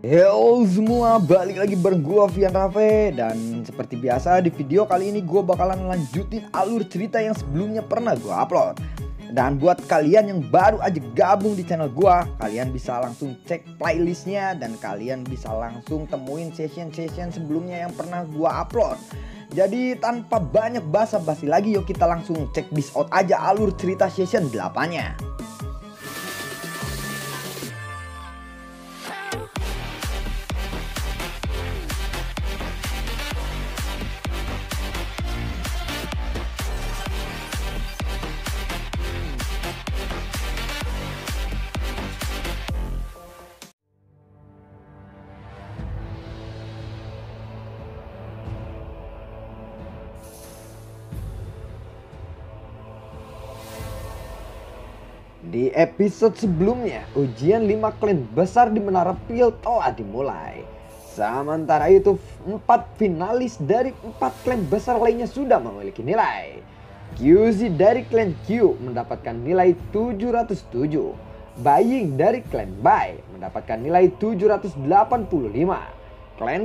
Yo semua, balik lagi bareng gua Vian Rafe. Dan seperti biasa di video kali ini gua bakalan lanjutin alur cerita yang sebelumnya pernah gua upload. Dan buat kalian yang baru aja gabung di channel gua, kalian bisa langsung cek playlistnya dan kalian bisa langsung temuin session-session sebelumnya yang pernah gua upload. Jadi tanpa banyak basa-basi lagi, yuk kita langsung cek this out aja alur cerita session 8-nya. Di episode sebelumnya, ujian 5 klan besar di Menara Pil telah dimulai. Sementara itu, 4 finalis dari 4 klan besar lainnya sudah memiliki nilai. QZ dari klan Q mendapatkan nilai 707. Baying dari klan Bai mendapatkan nilai 785. Klan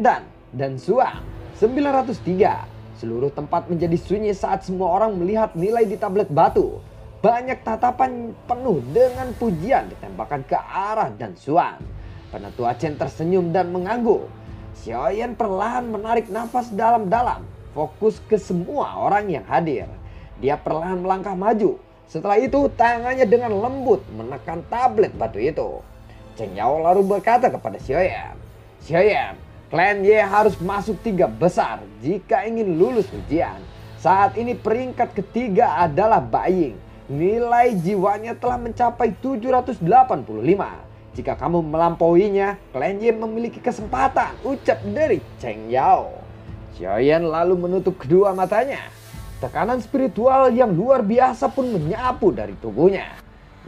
dan Suang 903. Seluruh tempat menjadi sunyi saat semua orang melihat nilai di tablet batu. Banyak tatapan penuh dengan pujian ditembakkan ke arah Dan Suan. Penatua Chen tersenyum dan mengangguk. Xiaoyan perlahan menarik nafas dalam-dalam, fokus ke semua orang yang hadir. Dia perlahan melangkah maju. Setelah itu tangannya dengan lembut menekan tablet batu itu. Cheng Yao lalu berkata kepada Xiaoyan, "Xiaoyan, klan Ye harus masuk 3 besar jika ingin lulus ujian. Saat ini peringkat ketiga adalah Baying. Nilai jiwanya telah mencapai 785. Jika kamu melampauinya, klan Ye memiliki kesempatan," ucap dari Cheng Yao. Xiaoyan lalu menutup kedua matanya. Tekanan spiritual yang luar biasa pun menyapu dari tubuhnya.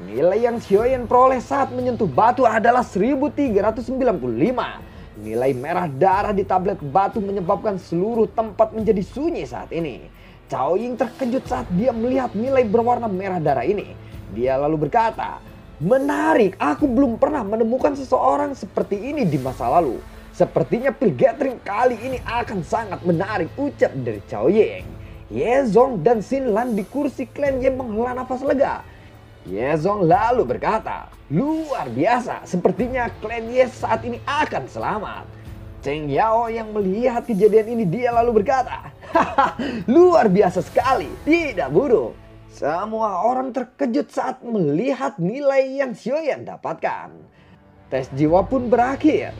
Nilai yang Xiaoyan peroleh saat menyentuh batu adalah 1395. Nilai merah darah di tablet batu menyebabkan seluruh tempat menjadi sunyi saat ini. Cao Ying terkejut saat dia melihat nilai berwarna merah darah ini. Dia lalu berkata, "Menarik, aku belum pernah menemukan seseorang seperti ini di masa lalu. Sepertinya pil gathering kali ini akan sangat menarik," ucap dari Cao Ying. Ye Zong dan Xin Lan di kursi klan Ye menghela nafas lega. Ye Zong lalu berkata, "Luar biasa, sepertinya klan Ye saat ini akan selamat." Cheng Yao yang melihat kejadian ini dia lalu berkata, "Haha, luar biasa sekali, tidak buruk." Semua orang terkejut saat melihat nilai yang Xiaoyan dapatkan. Tes jiwa pun berakhir.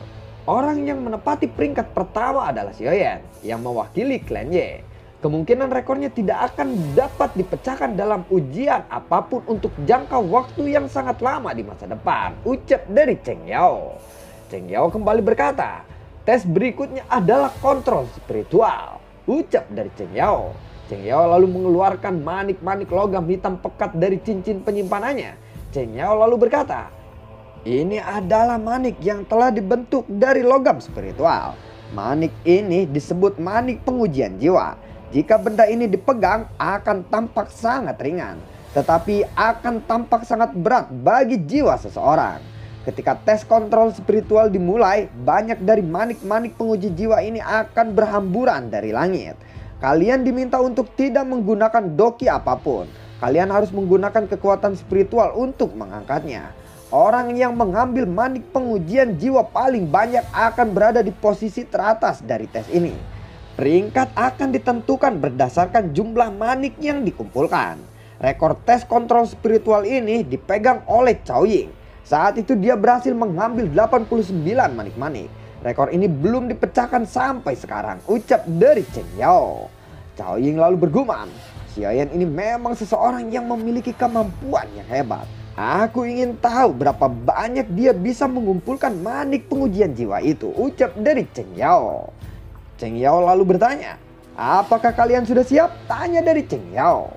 Orang yang menepati peringkat pertama adalah Xiaoyan yang mewakili klan Ye. Kemungkinan rekornya tidak akan dapat dipecahkan dalam ujian apapun untuk jangka waktu yang sangat lama di masa depan, ucap dari Cheng Yao. Cheng Yao kembali berkata, "Tes berikutnya adalah kontrol spiritual," ucap dari Cheng Yao. Cheng Yao lalu mengeluarkan manik-manik logam hitam pekat dari cincin penyimpanannya. Cheng Yao lalu berkata, "Ini adalah manik yang telah dibentuk dari logam spiritual. Manik ini disebut manik pengujian jiwa. Jika benda ini dipegang akan tampak sangat ringan, tetapi akan tampak sangat berat bagi jiwa seseorang. Ketika tes kontrol spiritual dimulai, banyak dari manik-manik penguji jiwa ini akan berhamburan dari langit. Kalian diminta untuk tidak menggunakan doki apapun. Kalian harus menggunakan kekuatan spiritual untuk mengangkatnya. Orang yang mengambil manik pengujian jiwa paling banyak akan berada di posisi teratas dari tes ini. Peringkat akan ditentukan berdasarkan jumlah manik yang dikumpulkan. Rekor tes kontrol spiritual ini dipegang oleh Cao Ying. Saat itu dia berhasil mengambil 89 manik-manik. Rekor ini belum dipecahkan sampai sekarang, ucap dari Cheng Yao. Cao Ying lalu bergumam, "Xiaoyan ini memang seseorang yang memiliki kemampuan yang hebat. Aku ingin tahu berapa banyak dia bisa mengumpulkan manik pengujian jiwa itu," ucap dari Cheng Yao. Cheng Yao lalu bertanya, "Apakah kalian sudah siap?" tanya dari Cheng Yao.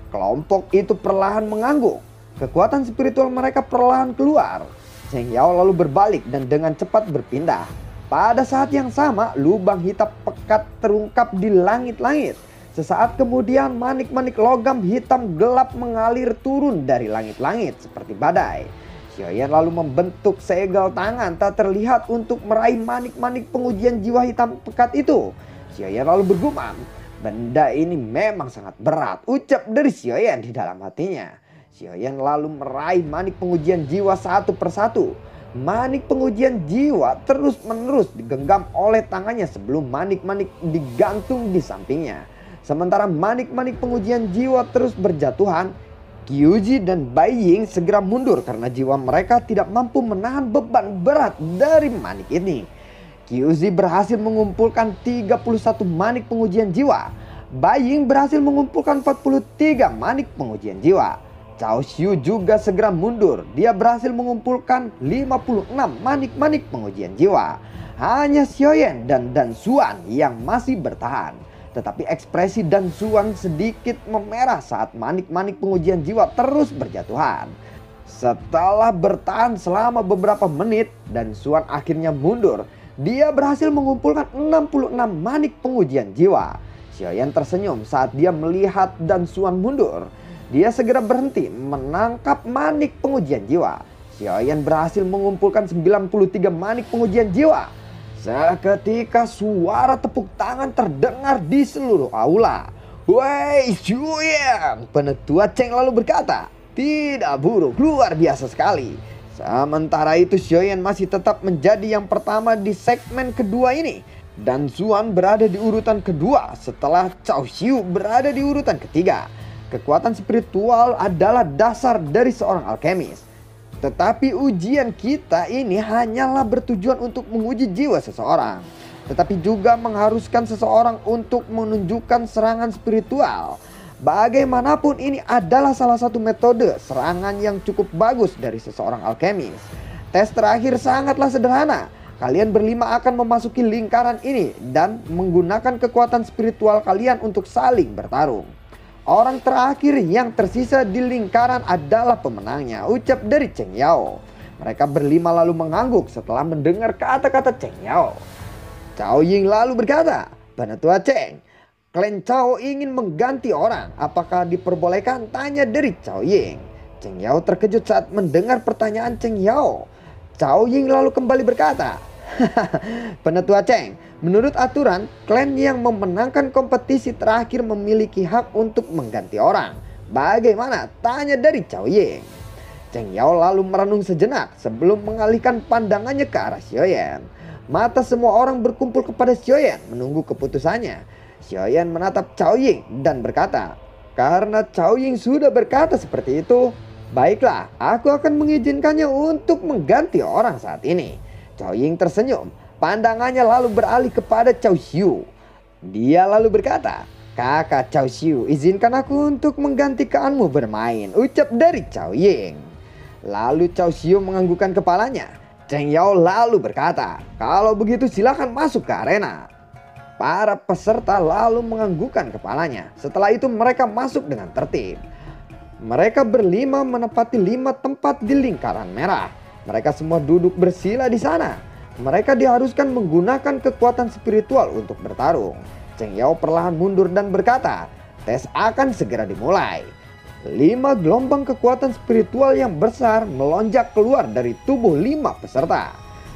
Kelompok itu perlahan mengangguk. Kekuatan spiritual mereka perlahan keluar. Cheng Yao lalu berbalik dan dengan cepat berpindah. Pada saat yang sama, lubang hitam pekat terungkap di langit-langit. Sesaat kemudian manik-manik logam hitam gelap mengalir turun dari langit-langit seperti badai. Xiaoyan lalu membentuk segel tangan tak terlihat untuk meraih manik-manik pengujian jiwa hitam pekat itu. Xiaoyan lalu bergumam, "Benda ini memang sangat berat," ucap dari Xiaoyan di dalam hatinya. Xiaoyan lalu meraih manik pengujian jiwa satu persatu. Manik pengujian jiwa terus-menerus digenggam oleh tangannya sebelum manik-manik digantung di sampingnya. Sementara manik-manik pengujian jiwa terus berjatuhan, Kyuji dan Bai Ying segera mundur karena jiwa mereka tidak mampu menahan beban berat dari manik ini. Kyuji berhasil mengumpulkan 31 manik pengujian jiwa. Bai Ying berhasil mengumpulkan 43 manik pengujian jiwa. Cao Xiu juga segera mundur. Dia berhasil mengumpulkan 56 manik-manik pengujian jiwa. Hanya Xiaoyan dan Dan Xuan yang masih bertahan. Tetapi ekspresi Dan Xuan sedikit memerah saat manik-manik pengujian jiwa terus berjatuhan. Setelah bertahan selama beberapa menit, Dan Xuan akhirnya mundur. Dia berhasil mengumpulkan 66 manik pengujian jiwa. Xiaoyan tersenyum saat dia melihat Dan Xuan mundur. Dia segera berhenti menangkap manik pengujian jiwa. Xiaoyan berhasil mengumpulkan 93 manik pengujian jiwa. Seketika suara tepuk tangan terdengar di seluruh aula. "Wei Xiaoyan!" Penetua Cheng lalu berkata, "Tidak buruk, luar biasa sekali." Sementara itu Xiaoyan masih tetap menjadi yang pertama di segmen kedua ini. Dan Xuan berada di urutan kedua setelah Cao Xiu berada di urutan ketiga. Kekuatan spiritual adalah dasar dari seorang alkemis. Tetapi ujian kita ini hanyalah bertujuan untuk menguji jiwa seseorang. Tetapi juga mengharuskan seseorang untuk menunjukkan serangan spiritual. Bagaimanapun ini adalah salah satu metode serangan yang cukup bagus dari seseorang alkemis. Tes terakhir sangatlah sederhana. Kalian berlima akan memasuki lingkaran ini dan menggunakan kekuatan spiritual kalian untuk saling bertarung. Orang terakhir yang tersisa di lingkaran adalah pemenangnya, ucap dari Cheng Yao. Mereka berlima lalu mengangguk setelah mendengar kata-kata Cheng Yao. Cao Ying lalu berkata, "Penetua Cheng, klan Cao ingin mengganti orang. Apakah diperbolehkan?" tanya dari Cao Ying. Cheng Yao terkejut saat mendengar pertanyaan Cheng Yao. Cao Ying lalu kembali berkata, "Penetua Cheng, menurut aturan, klan yang memenangkan kompetisi terakhir memiliki hak untuk mengganti orang. Bagaimana?" tanya dari Cao Ying. Cheng Yao lalu merenung sejenak sebelum mengalihkan pandangannya ke arah Xiaoyan. Mata semua orang berkumpul kepada Xiaoyan menunggu keputusannya. Xiaoyan menatap Cao Ying dan berkata, "Karena Cao Ying sudah berkata seperti itu, baiklah, aku akan mengizinkannya untuk mengganti orang saat ini." Cao Ying tersenyum. Pandangannya lalu beralih kepada Cao Xiu. Dia lalu berkata, "Kakak Cao Xiu, izinkan aku untuk menggantikanmu bermain," ucap dari Cao Ying. Lalu Cao Xiu menganggukkan kepalanya. Cheng Yao lalu berkata, "Kalau begitu silakan masuk ke arena." Para peserta lalu menganggukkan kepalanya. Setelah itu mereka masuk dengan tertib. Mereka berlima menempati 5 tempat di lingkaran merah. Mereka semua duduk bersila di sana. Mereka diharuskan menggunakan kekuatan spiritual untuk bertarung. Cheng Yao perlahan mundur dan berkata, "Tes akan segera dimulai." 5 gelombang kekuatan spiritual yang besar melonjak keluar dari tubuh 5 peserta.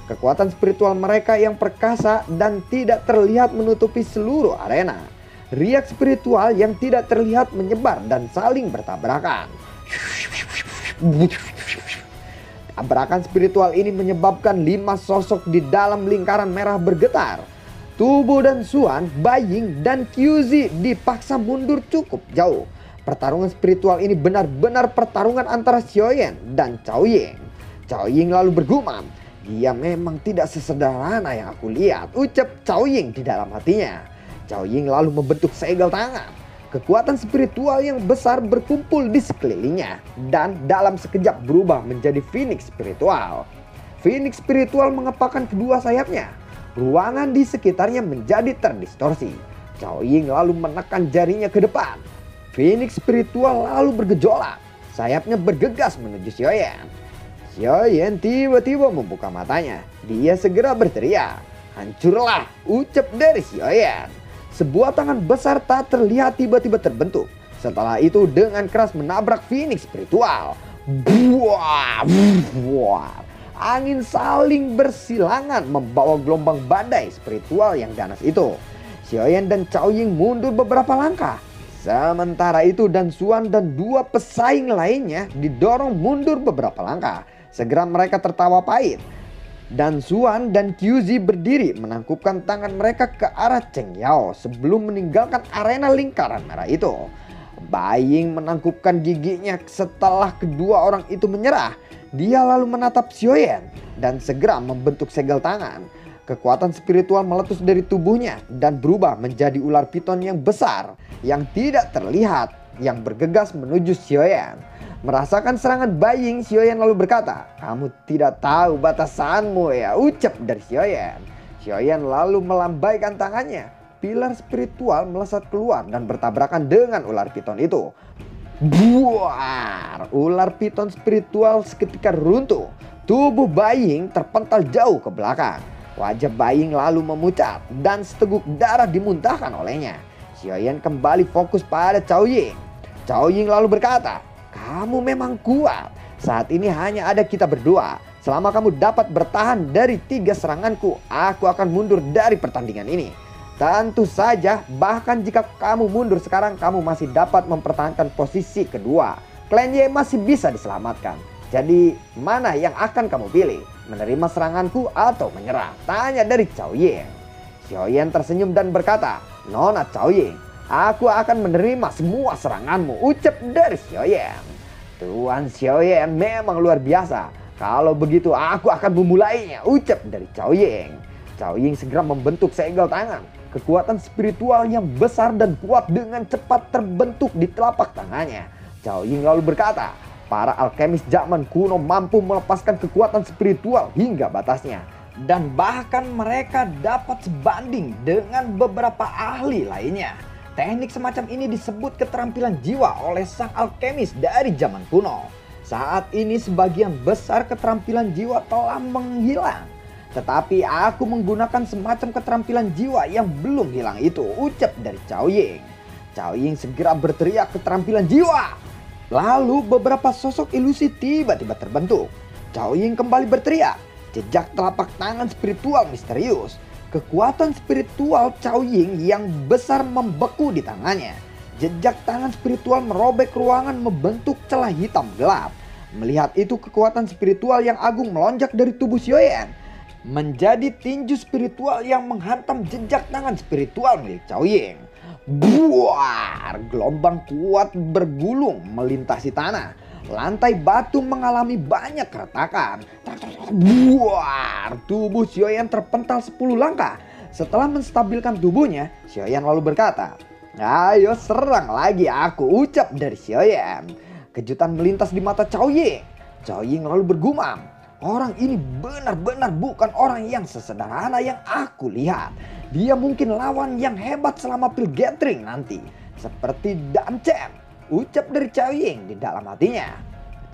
Kekuatan spiritual mereka yang perkasa dan tidak terlihat menutupi seluruh arena. Riak spiritual yang tidak terlihat menyebar dan saling bertabrakan. Tabrakan spiritual ini menyebabkan 5 sosok di dalam lingkaran merah bergetar. Tubuh Dan Xuan, Bai Ying, dan Kyuji dipaksa mundur cukup jauh. Pertarungan spiritual ini benar-benar pertarungan antara Xiaoyan dan Cao Ying. Cao Ying lalu bergumam, "Dia memang tidak sesederhana yang aku lihat," ucap Cao Ying di dalam hatinya. Cao Ying lalu membentuk segel tangan. Kekuatan spiritual yang besar berkumpul di sekelilingnya dan dalam sekejap berubah menjadi Phoenix spiritual. Phoenix spiritual mengepakkan kedua sayapnya. Ruangan di sekitarnya menjadi terdistorsi. Cao Ying lalu menekan jarinya ke depan. Phoenix spiritual lalu bergejolak. Sayapnya bergegas menuju Xiaoyan. Xiaoyan tiba-tiba membuka matanya. Dia segera berteriak, "Hancurlah!" ucap dari Xiaoyan. Sebuah tangan besar tak terlihat tiba-tiba terbentuk. Setelah itu dengan keras menabrak Phoenix spiritual. Buar, buar. Angin saling bersilangan membawa gelombang badai spiritual yang ganas itu. Xiaoyan dan Cao Ying mundur beberapa langkah. Sementara itu Dan Xuan dan dua pesaing lainnya didorong mundur beberapa langkah. Segera mereka tertawa pahit. Dan Xuan dan Qiuzi berdiri menangkupkan tangan mereka ke arah Cheng Yao sebelum meninggalkan arena lingkaran merah itu. Bai Ying menangkupkan giginya setelah kedua orang itu menyerah. Dia lalu menatap Xiaoyan dan segera membentuk segel tangan. Kekuatan spiritual meletus dari tubuhnya dan berubah menjadi ular piton yang besar yang tidak terlihat yang bergegas menuju Xiaoyan. Merasakan serangan Bai Ying, Xiaoyan lalu berkata, "Kamu tidak tahu batasanmu ya," ucap dari Xiaoyan. Xiaoyan lalu melambaikan tangannya. Pilar spiritual melesat keluar dan bertabrakan dengan ular piton itu. Buar! Ular piton spiritual seketika runtuh. Tubuh Bai Ying terpental jauh ke belakang. Wajah Bai Ying lalu memucat dan seteguk darah dimuntahkan olehnya. Xiaoyan kembali fokus pada Cao Ying. Cao Ying lalu berkata, "Kamu memang kuat. Saat ini hanya ada kita berdua. Selama kamu dapat bertahan dari 3 seranganku, aku akan mundur dari pertandingan ini. Tentu saja, bahkan jika kamu mundur sekarang, kamu masih dapat mempertahankan posisi kedua. Klan Ye masih bisa diselamatkan. Jadi, mana yang akan kamu pilih? Menerima seranganku atau menyerah?" Tanya dari Cao Ying. Xiaoyan tersenyum dan berkata, "Nona Cao Ying, aku akan menerima semua seranganmu," ucap dari Xiaoyan. "Tuan Xiaoyan memang luar biasa. Kalau begitu aku akan memulainya," ucap dari Cao Ying. Cao Ying segera membentuk segel tangan. Kekuatan spiritual yang besar dan kuat dengan cepat terbentuk di telapak tangannya. Cao Ying lalu berkata, para alkemis zaman kuno mampu melepaskan kekuatan spiritual hingga batasnya. Dan bahkan mereka dapat sebanding dengan beberapa ahli lainnya. Teknik semacam ini disebut keterampilan jiwa oleh sang alkemis dari zaman kuno. Saat ini sebagian besar keterampilan jiwa telah menghilang. Tetapi aku menggunakan semacam keterampilan jiwa yang belum hilang itu, ucap dari Cao Ying. Cao Ying segera berteriak keterampilan jiwa. Lalu beberapa sosok ilusi tiba-tiba terbentuk. Cao Ying kembali berteriak, jejak telapak tangan spiritual misterius. Kekuatan spiritual Cao Ying yang besar membeku di tangannya. Jejak tangan spiritual merobek ruangan membentuk celah hitam gelap. Melihat itu, kekuatan spiritual yang agung melonjak dari tubuh Xiaoyan menjadi tinju spiritual yang menghantam jejak tangan spiritual milik Cao Ying. Buar! Gelombang kuat bergulung melintasi tanah. Lantai batu mengalami banyak keretakan. Buar! Tubuh Xiaoyan terpental 10 langkah. Setelah menstabilkan tubuhnya, Xiaoyan lalu berkata, "Ayo serang lagi aku," ucap dari Xiaoyan. Kejutan melintas di mata Cao Ying. Cao Ying lalu bergumam, "Orang ini benar-benar bukan orang yang sesederhana yang aku lihat. Dia mungkin lawan yang hebat selama Pil Gathering nanti. Seperti Dan Chen," ucap dari Cao Ying di dalam hatinya.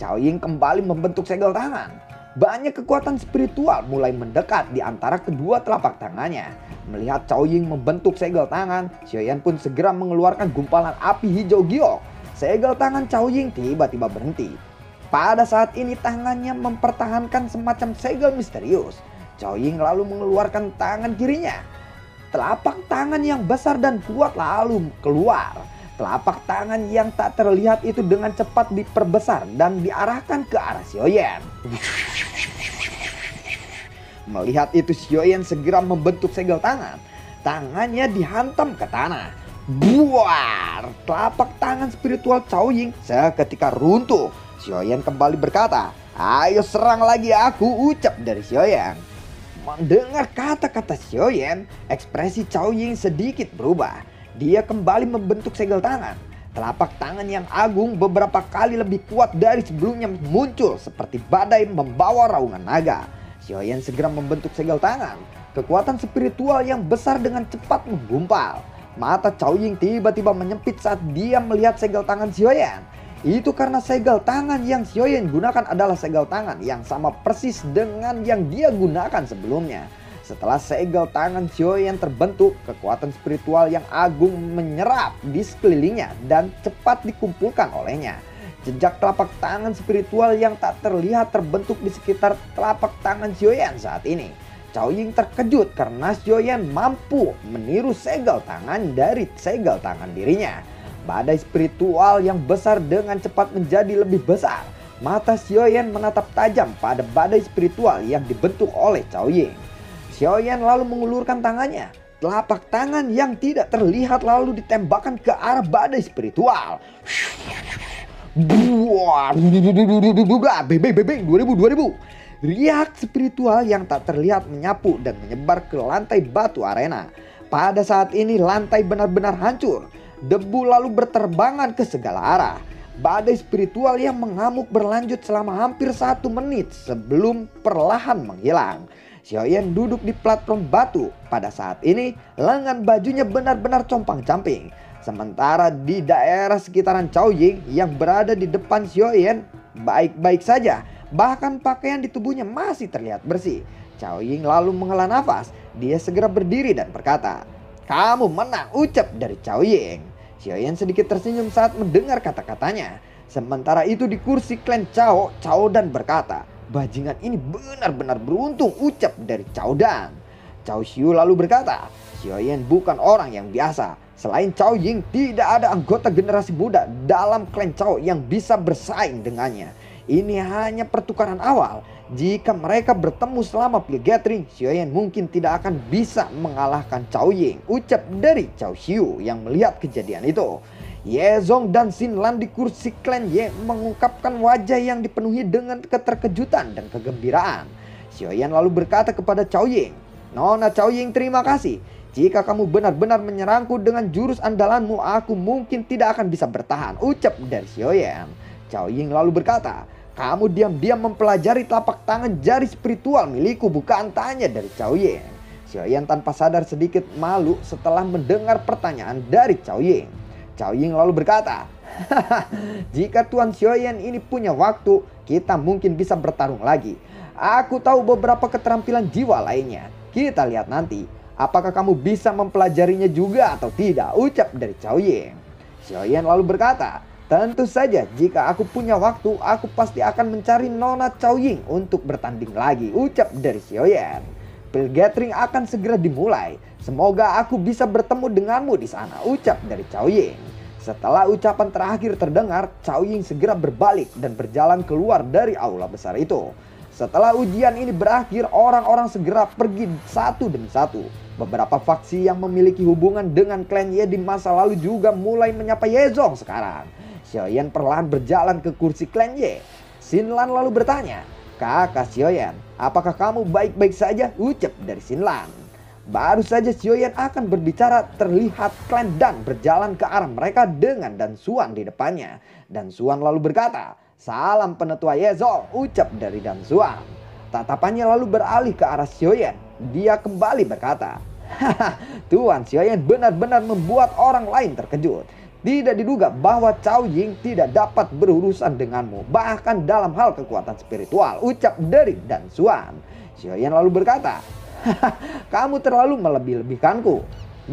Cao Ying kembali membentuk segel tangan. Banyak kekuatan spiritual mulai mendekat di antara kedua telapak tangannya. Melihat Cao Ying membentuk segel tangan, Xiaoyan pun segera mengeluarkan gumpalan api hijau giok. Segel tangan Cao Ying tiba-tiba berhenti. Pada saat ini tangannya mempertahankan semacam segel misterius. Cao Ying lalu mengeluarkan tangan kirinya. Telapak tangan yang besar dan kuat lalu keluar. Telapak tangan yang tak terlihat itu dengan cepat diperbesar dan diarahkan ke arah Xiaoyan. Melihat itu, Xiaoyan segera membentuk segel tangan. Tangannya dihantam ke tanah. Buar! Telapak tangan spiritual Cao Ying seketika runtuh. Xiaoyan kembali berkata, "Ayo serang lagi aku," ucap dari Xiaoyan. Mendengar kata-kata Xiaoyan, ekspresi Cao Ying sedikit berubah. Dia kembali membentuk segel tangan. Telapak tangan yang agung beberapa kali lebih kuat dari sebelumnya muncul seperti badai membawa raungan naga. Xiaoyan segera membentuk segel tangan. Kekuatan spiritual yang besar dengan cepat menggumpal. Mata Cao Ying tiba-tiba menyempit saat dia melihat segel tangan Xiaoyan. Itu karena segel tangan yang Xiaoyan gunakan adalah segel tangan yang sama persis dengan yang dia gunakan sebelumnya. Setelah segel tangan Xiaoyan terbentuk, kekuatan spiritual yang agung menyerap di sekelilingnya dan cepat dikumpulkan olehnya. Jejak telapak tangan spiritual yang tak terlihat terbentuk di sekitar telapak tangan Xiaoyan saat ini. Cao Ying terkejut karena Xiaoyan mampu meniru segel tangan dari segel tangan dirinya. Badai spiritual yang besar dengan cepat menjadi lebih besar. Mata Xiaoyan menatap tajam pada badai spiritual yang dibentuk oleh Cao Ying. Xiaoyan lalu mengulurkan tangannya. Telapak tangan yang tidak terlihat lalu ditembakkan ke arah badai spiritual. Bebeng 2000. Riak spiritual yang tak terlihat menyapu dan menyebar ke lantai batu arena. Pada saat ini lantai benar-benar hancur. Debu lalu berterbangan ke segala arah. Badai spiritual yang mengamuk berlanjut selama hampir 1 menit sebelum perlahan menghilang. Xiaoyan duduk di platform batu. Pada saat ini lengan bajunya benar-benar compang-camping. Sementara di daerah sekitaran Cao Ying yang berada di depan Xiaoyan baik-baik saja. Bahkan pakaian di tubuhnya masih terlihat bersih. Cao Ying lalu menghela nafas. Dia segera berdiri dan berkata, "Kamu menang," ucap dari Cao Ying. Xiaoyan sedikit tersenyum saat mendengar kata-katanya. Sementara itu di kursi klan Cao, Cao Dan berkata, "Bajingan ini benar-benar beruntung," ucap dari Cao Dan. Cao Xiu lalu berkata, "Xiaoyan bukan orang yang biasa. Selain Cao Ying, tidak ada anggota generasi muda dalam klan Cao yang bisa bersaing dengannya. Ini hanya pertukaran awal. Jika mereka bertemu selama Pil Gathering, Xiaoyan mungkin tidak akan bisa mengalahkan Cao Ying," ucap dari Cao Xiu yang melihat kejadian itu. Ye Zong dan Xin Lan di kursi klan Ye mengungkapkan wajah yang dipenuhi dengan keterkejutan dan kegembiraan. Xiaoyan lalu berkata kepada Cao Ying, "Nona Cao Ying, terima kasih. Jika kamu benar-benar menyerangku dengan jurus andalanmu, aku mungkin tidak akan bisa bertahan," ucap dari Xiaoyan. Cao Ying lalu berkata, "Kamu diam-diam mempelajari telapak tangan jari spiritual milikku, bukan?" tanya dari Cao Ying. Xiaoyan tanpa sadar sedikit malu setelah mendengar pertanyaan dari Cao Ying. Cao Ying lalu berkata, "Jika Tuan Xiaoyan ini punya waktu, kita mungkin bisa bertarung lagi. Aku tahu beberapa keterampilan jiwa lainnya. Kita lihat nanti. Apakah kamu bisa mempelajarinya juga atau tidak?" ucap dari Cao Ying. Xiaoyan lalu berkata, "Tentu saja, jika aku punya waktu, aku pasti akan mencari Nona Cao Ying untuk bertanding lagi," ucap dari Xiaoyan. "Pil Gathering akan segera dimulai. Semoga aku bisa bertemu denganmu di sana," ucap dari Cao Ying. Setelah ucapan terakhir terdengar, Cao Ying segera berbalik dan berjalan keluar dari aula besar itu. Setelah ujian ini berakhir, orang-orang segera pergi satu demi satu. Beberapa faksi yang memiliki hubungan dengan klan Ye di masa lalu juga mulai menyapa Ye Zong sekarang. Xiaoyan perlahan berjalan ke kursi klan Ye. Xin Lan lalu bertanya, "Kakak Xiaoyan, apakah kamu baik-baik saja?" ucap dari Xin Lan. Baru saja Xiaoyan akan berbicara, terlihat klan Dan berjalan ke arah mereka dengan Dan Xuan di depannya. Dan Xuan lalu berkata, "Salam penetua Ye Zong," ucap dari Dan Xuan. Tatapannya lalu beralih ke arah Xiaoyan. Dia kembali berkata, "Haha, Tuan Xiaoyan benar-benar membuat orang lain terkejut. Tidak diduga bahwa Cao Ying tidak dapat berurusan denganmu, bahkan dalam hal kekuatan spiritual," ucap dari Dan Xuan. Xiaoyan lalu berkata, "Kamu terlalu melebih-lebihkanku.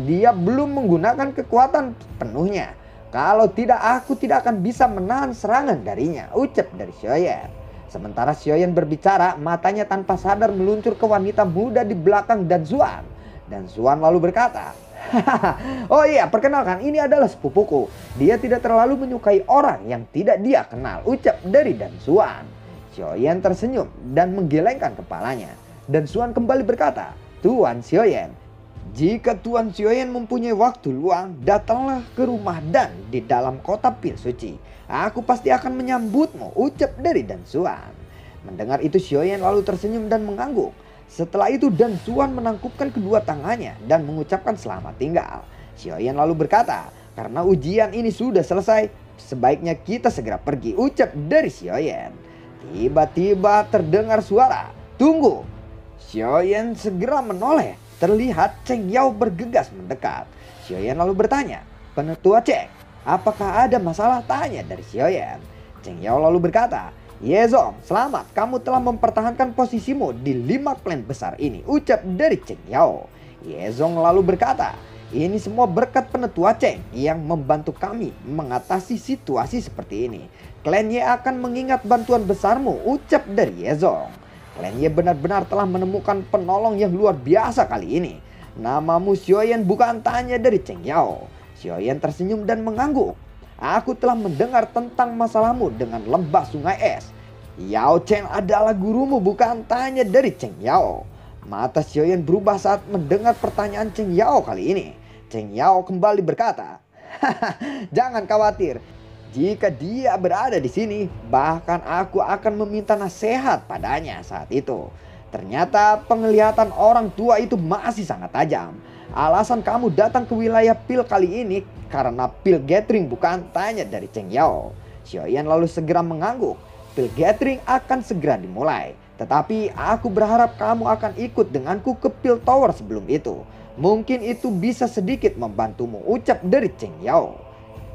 Dia belum menggunakan kekuatan penuhnya. Kalau tidak, aku tidak akan bisa menahan serangan darinya," ucap dari Xiaoyan. Sementara Xiaoyan berbicara, matanya tanpa sadar meluncur ke wanita muda di belakang Dan Xuan. Dan Xuan lalu berkata, "Oh iya, perkenalkan, ini adalah sepupuku. Dia tidak terlalu menyukai orang yang tidak dia kenal," ucap dari Dan Xuan. Xiaoyan tersenyum dan menggelengkan kepalanya. Dan Xuan kembali berkata, "Tuan Xiaoyan, jika Tuan Xiaoyan mempunyai waktu luang, datanglah ke rumah Dan di dalam kota Pil Suci. Aku pasti akan menyambutmu," ucap dari Dan Xuan. Mendengar itu Xiaoyan lalu tersenyum dan mengangguk. Setelah itu Dan Xuan menangkupkan kedua tangannya dan mengucapkan selamat tinggal. Xiaoyan lalu berkata, "Karena ujian ini sudah selesai, sebaiknya kita segera pergi," ucap dari Xiaoyan. Tiba-tiba terdengar suara, "Tunggu!" Xiaoyan segera menoleh. Terlihat Cheng Yao bergegas mendekat. Xiaoyan lalu bertanya, "Penetua Cheng, apakah ada masalah?" tanya dari Xiaoyan. Cheng Yao lalu berkata, "Ye Zong, selamat, kamu telah mempertahankan posisimu di 5 klan besar ini," ucap dari Cheng Yao. Ye Zong lalu berkata, Ini semua berkat penetua Cheng yang membantu kami mengatasi situasi seperti ini. Klan Ye akan mengingat bantuan besarmu, ucap dari Yezong. Klan Ye benar-benar telah menemukan penolong yang luar biasa kali ini. Namamu Xiaoyan, bukan, tanya dari Cheng Yao. Xiaoyan tersenyum dan mengangguk. Aku telah mendengar tentang masalahmu dengan lembah sungai es. Yao Chen adalah gurumu, bukan, tanya dari Cheng Yao. Mata Xiaoyan berubah saat mendengar pertanyaan Cheng Yao kali ini. Cheng Yao kembali berkata, jangan khawatir. Jika dia berada di sini, bahkan aku akan meminta nasihat padanya saat itu. Ternyata penglihatan orang tua itu masih sangat tajam. Alasan kamu datang ke wilayah Pil kali ini karena Pil Gathering, bukan, tanya dari Cheng Yao. Xiaoyan lalu segera mengangguk. Pil Gathering akan segera dimulai. Tetapi aku berharap kamu akan ikut denganku ke Pil Tower sebelum itu. Mungkin itu bisa sedikit membantumu, ucap dari Cheng Yao.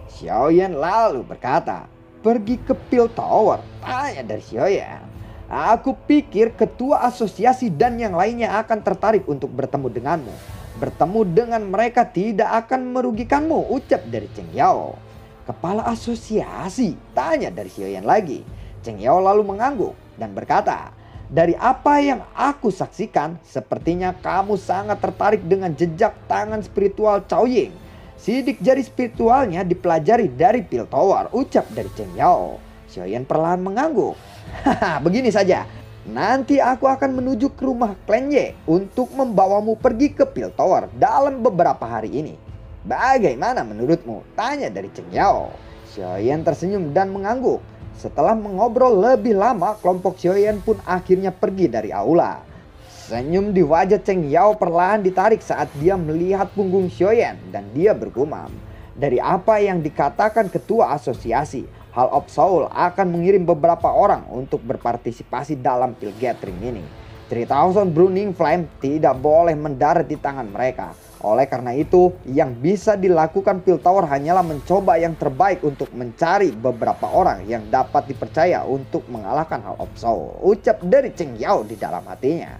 Xiaoyan lalu berkata, pergi ke Pil Tower, tanya dari Xiaoyan. Aku pikir ketua asosiasi dan yang lainnya akan tertarik untuk bertemu denganmu. Bertemu dengan mereka tidak akan merugikanmu, ucap dari Cheng Yao. Kepala asosiasi, tanya dari Xiaoyan lagi. Cheng Yao lalu mengangguk dan berkata, dari apa yang aku saksikan, sepertinya kamu sangat tertarik dengan jejak tangan spiritual Cao Ying. Sidik jari spiritualnya dipelajari dari Pil Tower, ucap dari Cheng Yao. Xiaoyan perlahan mengangguk. Haha, begini saja. Nanti aku akan menuju ke rumah Klan Ye untuk membawamu pergi ke Pil Tower dalam beberapa hari ini. Bagaimana menurutmu? Tanya dari Cheng Yao. Xiaoyan tersenyum dan mengangguk. Setelah mengobrol lebih lama, kelompok Xiaoyan pun akhirnya pergi dari aula. Senyum di wajah Cheng Yao perlahan ditarik saat dia melihat punggung Xiaoyan dan dia bergumam. Dari apa yang dikatakan ketua asosiasi, Hall of Soul akan mengirim beberapa orang untuk berpartisipasi dalam Pil Gathering ini. 3000 Burning Flame tidak boleh mendarat di tangan mereka. Oleh karena itu, yang bisa dilakukan Pil Tower hanyalah mencoba yang terbaik untuk mencari beberapa orang yang dapat dipercaya untuk mengalahkan Hall of Soul, ucap dari Cheng Yao di dalam hatinya.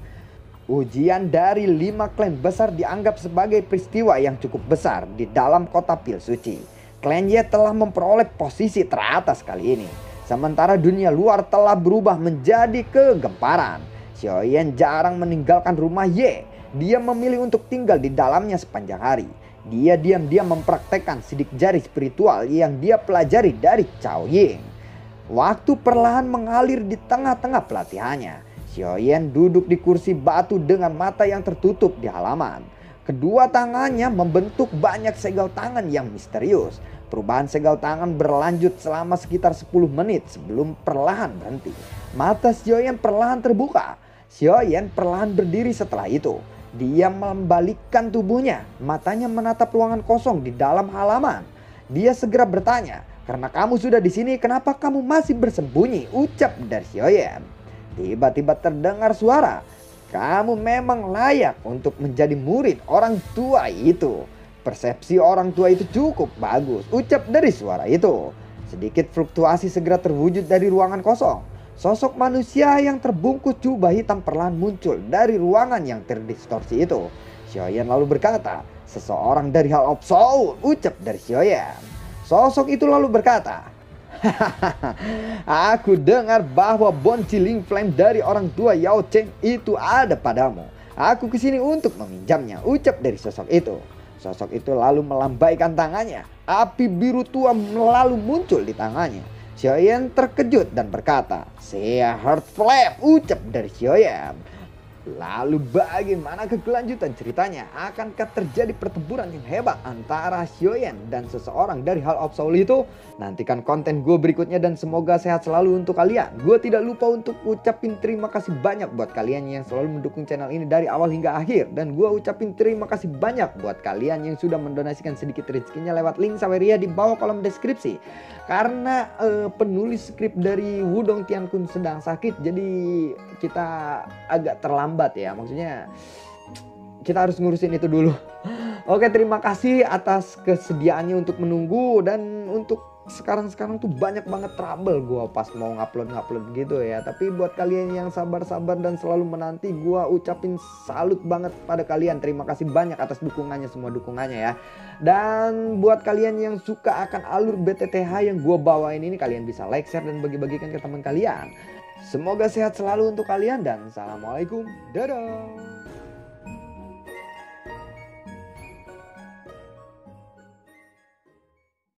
Ujian dari 5 klan besar dianggap sebagai peristiwa yang cukup besar di dalam kota Pil Suci. Klan Ye telah memperoleh posisi teratas kali ini. Sementara dunia luar telah berubah menjadi kegemparan. Xiaoyan jarang meninggalkan rumah Ye. Dia memilih untuk tinggal di dalamnya sepanjang hari. Dia diam-diam mempraktekkan sidik jari spiritual yang dia pelajari dari Cao Ying. Waktu perlahan mengalir di tengah-tengah pelatihannya. Xiaoyan duduk di kursi batu dengan mata yang tertutup di halaman. Kedua tangannya membentuk banyak segel tangan yang misterius. Perubahan segel tangan berlanjut selama sekitar 10 menit sebelum perlahan berhenti. Mata Xiaoyan perlahan terbuka. Xiaoyan perlahan berdiri setelah itu. Dia membalikkan tubuhnya, matanya menatap ruangan kosong di dalam halaman. Dia segera bertanya, karena kamu sudah di sini, kenapa kamu masih bersembunyi? Ucap dari Xiaoyan. Tiba-tiba terdengar suara, kamu memang layak untuk menjadi murid orang tua itu. Persepsi orang tua itu cukup bagus, ucap dari suara itu. Sedikit fluktuasi segera terwujud dari ruangan kosong. Sosok manusia yang terbungkus jubah hitam perlahan muncul dari ruangan yang terdistorsi itu. Xiaoyan lalu berkata, seseorang dari Hall of Soul, ucap dari Xiaoyan. Sosok itu lalu berkata, aku dengar bahwa Bone Chilling Flame dari orang tua Yao Chen itu ada padamu. Aku kesini untuk meminjamnya, ucap dari sosok itu. Sosok itu lalu melambaikan tangannya. Api biru tua lalu muncul di tangannya. Xiaoyan terkejut dan berkata, "Saya Heart Flame," ucap dari Xiaoyan. Lalu bagaimana kelanjutan ceritanya? Akankah terjadi pertempuran yang hebat antara Xiaoyan dan seseorang dari Hall of Soul itu? Nantikan konten gue berikutnya dan semoga sehat selalu untuk kalian. Gue tidak lupa untuk ucapin terima kasih banyak buat kalian yang selalu mendukung channel ini dari awal hingga akhir. Dan gue ucapin terima kasih banyak buat kalian yang sudah mendonasikan sedikit rezekinya lewat link Saweria di bawah kolom deskripsi. Karena penulis skrip dari Wudong Tiankun sedang sakit, jadi kita agak terlambat ya. Maksudnya kita harus ngurusin itu dulu. Oke, terima kasih atas kesediaannya untuk menunggu dan untuk sekarang tuh banyak banget trouble gue pas mau ngupload gitu ya. Tapi buat kalian yang sabar-sabar dan selalu menanti, gue ucapin salut banget pada kalian. Terima kasih banyak atas dukungannya, semua dukungannya ya. Dan buat kalian yang suka akan alur BTTH yang gue bawain ini, kalian bisa like, share, dan bagi-bagikan ke teman kalian. Semoga sehat selalu untuk kalian dan assalamualaikum, dadah.